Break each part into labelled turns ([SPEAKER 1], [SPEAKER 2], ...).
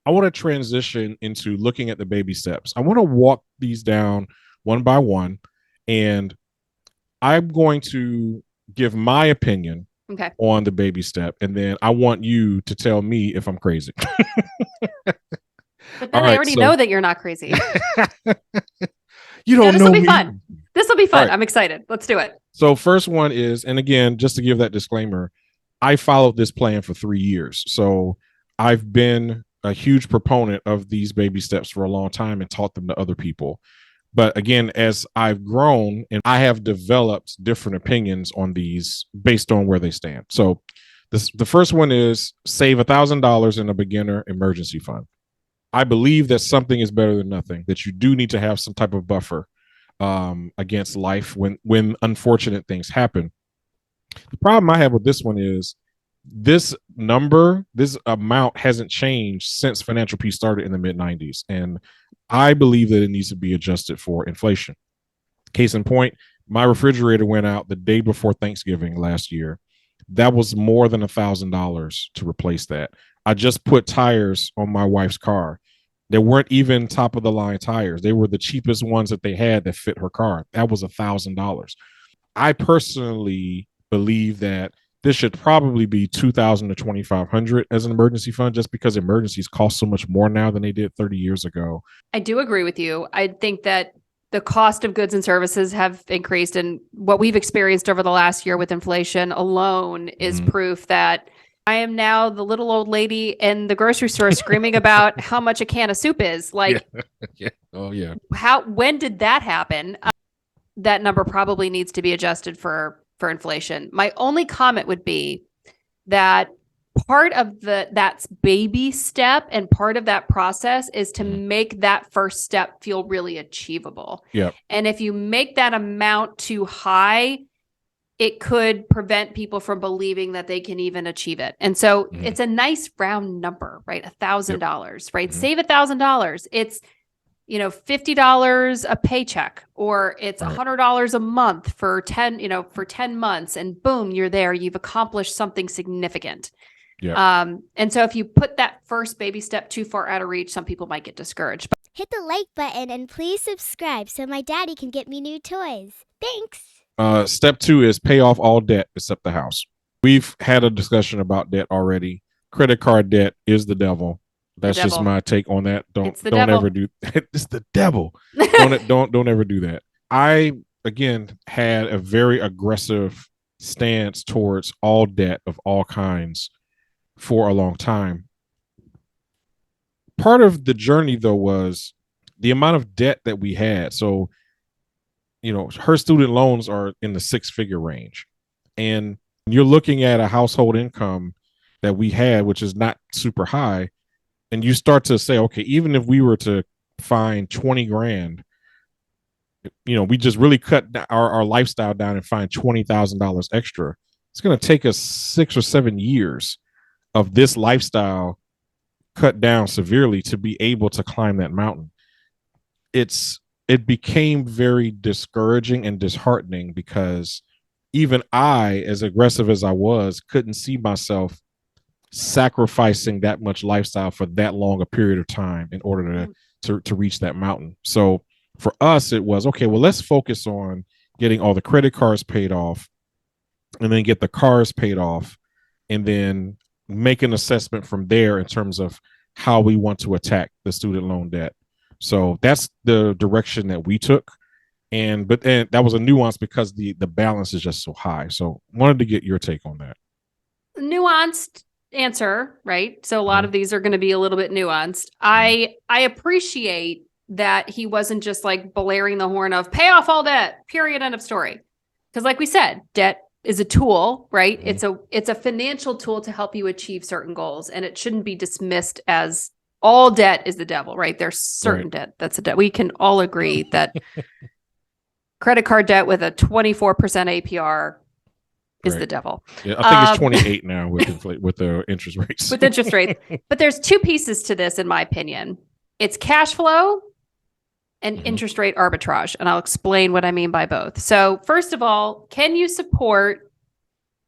[SPEAKER 1] I want to transition into looking at the baby steps. I want to walk these down one by one, and I'm going to give my opinion
[SPEAKER 2] Okay.
[SPEAKER 1] on the baby step, and then I want you to tell me if I'm crazy.
[SPEAKER 2] But
[SPEAKER 1] All
[SPEAKER 2] then I
[SPEAKER 1] right,
[SPEAKER 2] already
[SPEAKER 1] so
[SPEAKER 2] know that you're not crazy.
[SPEAKER 1] you
[SPEAKER 2] So
[SPEAKER 1] don't
[SPEAKER 2] this will
[SPEAKER 1] know
[SPEAKER 2] be
[SPEAKER 1] me.
[SPEAKER 2] fun. This will be
[SPEAKER 1] All
[SPEAKER 2] fun.
[SPEAKER 1] right.
[SPEAKER 2] I'm excited. Let's do it.
[SPEAKER 1] So first one is, and again, just to give that disclaimer, I followed this plan for 3 years. So I've been a huge proponent of these baby steps for a long time and taught them to other people. But again, as I've grown and I have developed different opinions on these based on where they stand. So the first one is save $1,000 in a beginner emergency fund. I believe that something is better than nothing, that you do need to have some type of buffer against life when unfortunate things happen. The problem I have with this one is this amount hasn't changed since financial peace started in the mid 90s. And I believe that it needs to be adjusted for inflation. Case in point, my refrigerator went out the day before Thanksgiving last year. That was more than $1,000 to replace that. I just put tires on my wife's car. They weren't even top of the line tires. They were the cheapest ones that they had that fit her car. That was $1,000. I personally believe that this should probably be 2,000 to 2,500 as an emergency fund, just because emergencies cost so much more now than they did 30 years ago.
[SPEAKER 2] I do agree with you. I think that the cost of goods and services have increased, and what we've experienced over the last year with inflation alone is proof that I am now the little old lady in the grocery store screaming about how much a can of soup is. Like,
[SPEAKER 1] yeah. Oh yeah.
[SPEAKER 2] When did that happen? That number probably needs to be adjusted for inflation. My only comment would be that part of that's baby step, and part of that process is to make that first step feel really achievable.
[SPEAKER 1] Yeah.
[SPEAKER 2] And if you make that amount too high, it could prevent people from believing that they can even achieve it. And so it's a nice round number, right? $1,000, right? Save $1,000. It's, $50 a paycheck, or it's $100 a month for 10 months, and boom, you're there. You've accomplished something significant.
[SPEAKER 1] Yeah.
[SPEAKER 2] And so if you put that first baby step too far out of reach, some people might get discouraged.
[SPEAKER 3] Hit the like button and please subscribe so my daddy can get me new toys. Thanks.
[SPEAKER 1] Step 2 is pay off all debt except the house. We've had a discussion about debt already. Credit card debt is the devil. That's just my take on that. Don't ever do it's the devil. don't ever do that. I again had a very aggressive stance towards all debt of all kinds for a long time. Part of the journey though was the amount of debt that we had. So, her student loans are in the 6-figure range, and you're looking at a household income that we had, which is not super high. And you start to say, okay, even if we were to find 20 grand, we just really cut our lifestyle down and find $20,000 extra. It's going to take us 6 or 7 years of this lifestyle cut down severely to be able to climb that mountain. It became very discouraging and disheartening because even I, as aggressive as I was, couldn't see myself sacrificing that much lifestyle for that long a period of time in order to reach that mountain. So for us, it was, okay, well, let's focus on getting all the credit cards paid off, and then get the cars paid off, and then make an assessment from there in terms of how we want to attack the student loan debt. So that's the direction that we took. But that was a nuance because the balance is just so high. So wanted to get your take on that.
[SPEAKER 2] Nuanced answer, right? So a lot of these are going to be a little bit nuanced. I appreciate that he wasn't just like blaring the horn of pay off all debt, period, end of story. Because like we said, debt is a tool, right? It's a financial tool to help you achieve certain goals, and it shouldn't be dismissed as all debt is the devil, right? There's certain debt that's a debt. We can all agree that credit card debt with a 24% APR is the devil.
[SPEAKER 1] Yeah, I think it's 28 now with the interest rates.
[SPEAKER 2] With interest rates. But there's two pieces to this, in my opinion. It's cash flow and interest rate arbitrage. And I'll explain what I mean by both. So first of all, can you support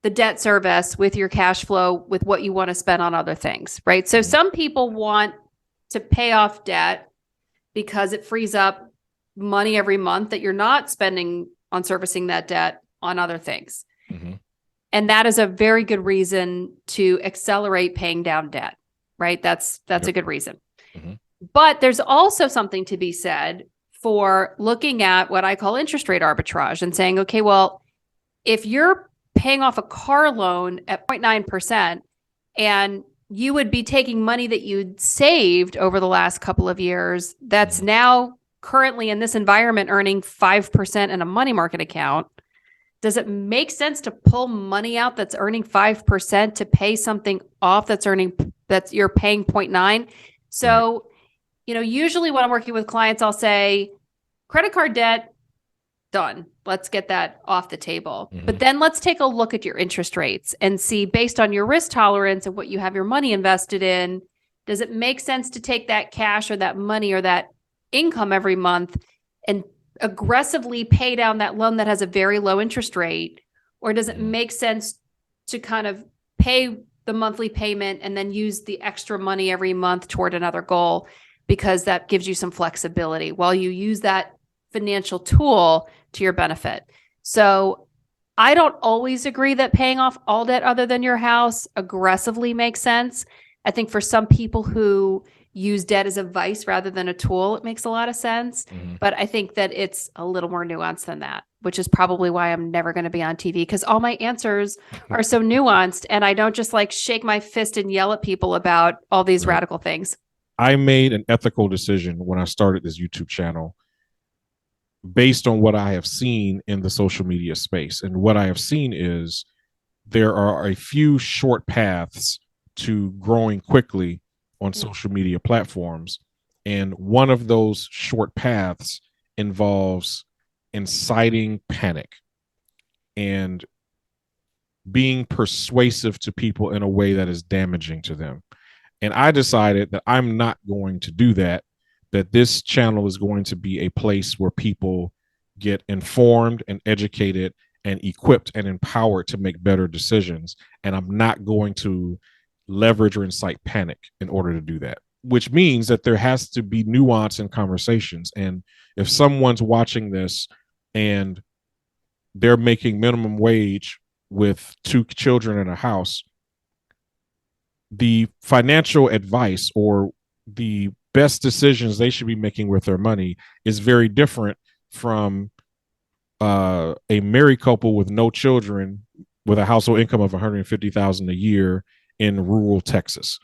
[SPEAKER 2] the debt service with your cash flow with what you want to spend on other things, right? So some people want to pay off debt because it frees up money every month that you're not spending on servicing that debt on other things.
[SPEAKER 1] Mm-hmm.
[SPEAKER 2] And that is a very good reason to accelerate paying down debt, right? That's a good reason.
[SPEAKER 1] Mm-hmm.
[SPEAKER 2] But there's also something to be said for looking at what I call interest rate arbitrage and saying, okay, well, if you're paying off a car loan at 0.9% and you would be taking money that you'd saved over the last couple of years that's now currently in this environment earning 5% in a money market account, does it make sense to pull money out that's earning 5% to pay something off that's you're paying 0.9? So, usually when I'm working with clients, I'll say credit card debt, done. Let's get that off the table.
[SPEAKER 1] Mm-hmm.
[SPEAKER 2] But then let's take a look at your interest rates and see, based on your risk tolerance and what you have your money invested in, does it make sense to take that cash or that money or that income every month and aggressively pay down that loan that has a very low interest rate? Or does it make sense to kind of pay the monthly payment and then use the extra money every month toward another goal, because that gives you some flexibility while you use that financial tool to your benefit? So I don't always agree that paying off all debt other than your house aggressively makes sense. I think for some people who use debt as a vice rather than a tool, it makes a lot of sense.
[SPEAKER 1] Mm-hmm.
[SPEAKER 2] But I think that it's a little more nuanced than that, which is probably why I'm never going to be on TV, because all my answers are so nuanced and I don't just like shake my fist and yell at people about all these radical things.
[SPEAKER 1] I made an ethical decision when I started this YouTube channel based on what I have seen in the social media space. And what I have seen is there are a few short paths to growing quickly on social media platforms. And one of those short paths involves inciting panic and being persuasive to people in a way that is damaging to them. And I decided that I'm not going to do that, that this channel is going to be a place where people get informed and educated and equipped and empowered to make better decisions. And I'm not going to leverage or incite panic in order to do that, which means that there has to be nuance in conversations. And if someone's watching this and they're making minimum wage with 2 children in a house, the financial advice or the best decisions they should be making with their money is very different from a married couple with no children with a household income of $150,000 a year in rural Texas.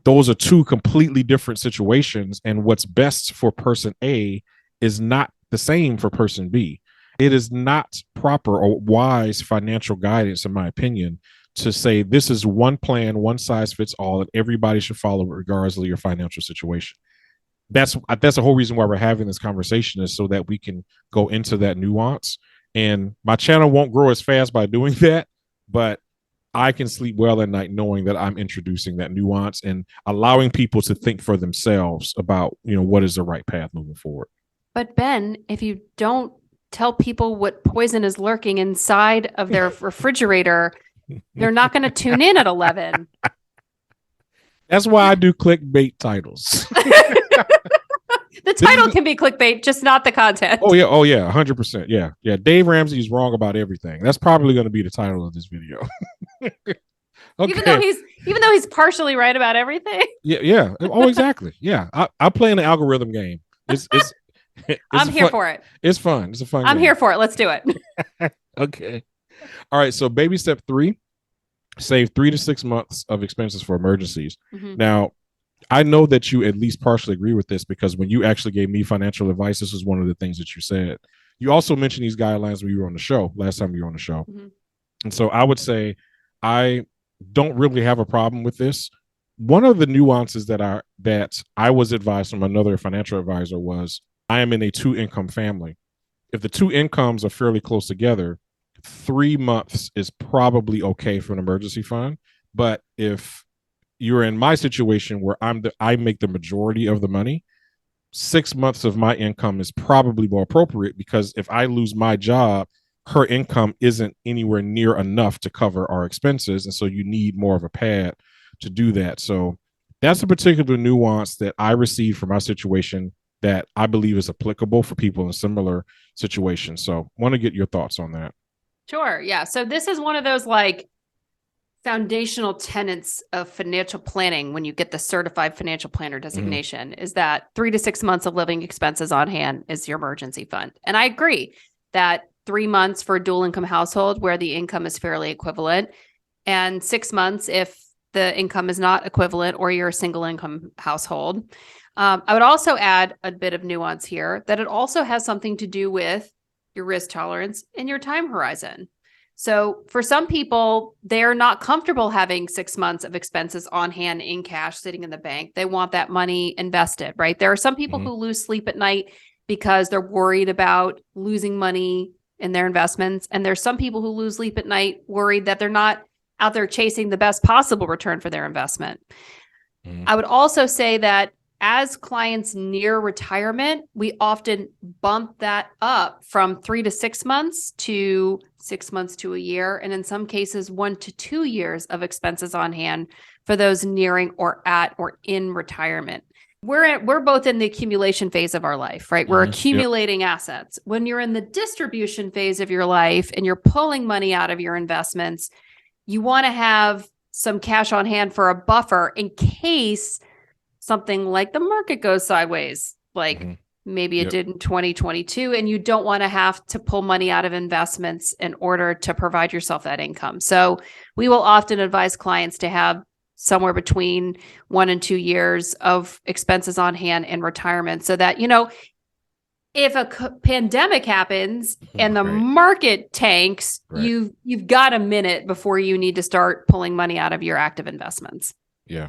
[SPEAKER 1] Those are 2 completely different situations, and what's best for person A is not the same for person B. It is not proper or wise financial guidance, in my opinion, to say this is one plan, one size fits all, that everybody should follow regardless of your financial situation. That's the whole reason why we're having this conversation, is so that we can go into that nuance. And my channel won't grow as fast by doing that, but I can sleep well at night knowing that I'm introducing that nuance and allowing people to think for themselves about, what is the right path moving forward.
[SPEAKER 2] But Ben, if you don't tell people what poison is lurking inside of their refrigerator, they're not going to tune in at 11.
[SPEAKER 1] That's why I do clickbait titles.
[SPEAKER 2] The title can be clickbait, just not the content.
[SPEAKER 1] Oh yeah, 100%. Yeah. Dave Ramsey is wrong about everything. That's probably going to be the title of this video. Okay.
[SPEAKER 2] Even though he's partially right about everything.
[SPEAKER 1] Yeah. Oh, exactly. Yeah, I play in the algorithm game. It's
[SPEAKER 2] I'm here for it.
[SPEAKER 1] It's fun. It's a fun.
[SPEAKER 2] I'm
[SPEAKER 1] game.
[SPEAKER 2] here for it. Let's do it.
[SPEAKER 1] Okay. All right. So baby step 3, save 3 to 6 months of expenses for emergencies.
[SPEAKER 2] Mm-hmm.
[SPEAKER 1] Now, I know that you at least partially agree with this, because when you actually gave me financial advice, this was one of the things that you said. You also mentioned these guidelines when you were on the show, last time you were on the show.
[SPEAKER 2] Mm-hmm.
[SPEAKER 1] And so I would say I don't really have a problem with this. One of the nuances that I was advised from another financial advisor was, I am in a 2-income family. If the 2 incomes are fairly close together, 3 months is probably okay for an emergency fund. But if you're in my situation where I make the majority of the money, 6 months of my income is probably more appropriate, because if I lose my job, her income isn't anywhere near enough to cover our expenses. And so you need more of a pad to do that. So That's a particular nuance that I received from my situation that I believe is applicable for people in similar situations. So want to get your thoughts on that.
[SPEAKER 2] Sure. Yeah. So this is one of those like foundational tenets of financial planning when you get the certified financial planner designation is that 3 to 6 months of living expenses on hand is your emergency fund. And I agree that 3 months for a dual income household where the income is fairly equivalent, and 6 months if the income is not equivalent or you're a single income household. I would also add a bit of nuance here that it also has something to do with your risk tolerance and your time horizon. So for some people, they're not comfortable having 6 months of expenses on hand in cash sitting in the bank. They want that money invested, right? There are some people who lose sleep at night because they're worried about losing money in their investments. And there's some people who lose sleep at night worried that they're not out there chasing the best possible return for their investment. I would also say that as clients near retirement, we often bump that up from 3 to 6 months to 6 months to a year, and in some cases, 1 to 2 years of expenses on hand for those nearing or at or in retirement. We're both in the accumulation phase of our life, right? We're accumulating assets. When you're in the distribution phase of your life and you're pulling money out of your investments, you want to have some cash on hand for a buffer in case something like the market goes sideways, like maybe it did in 2022, and you don't want to have to pull money out of investments in order to provide yourself that income. So we will often advise clients to have somewhere between 1 and 2 years of expenses on hand in retirement so that, if a pandemic happens and the market tanks, you've got a minute before you need to start pulling money out of your active investments.
[SPEAKER 1] Yeah.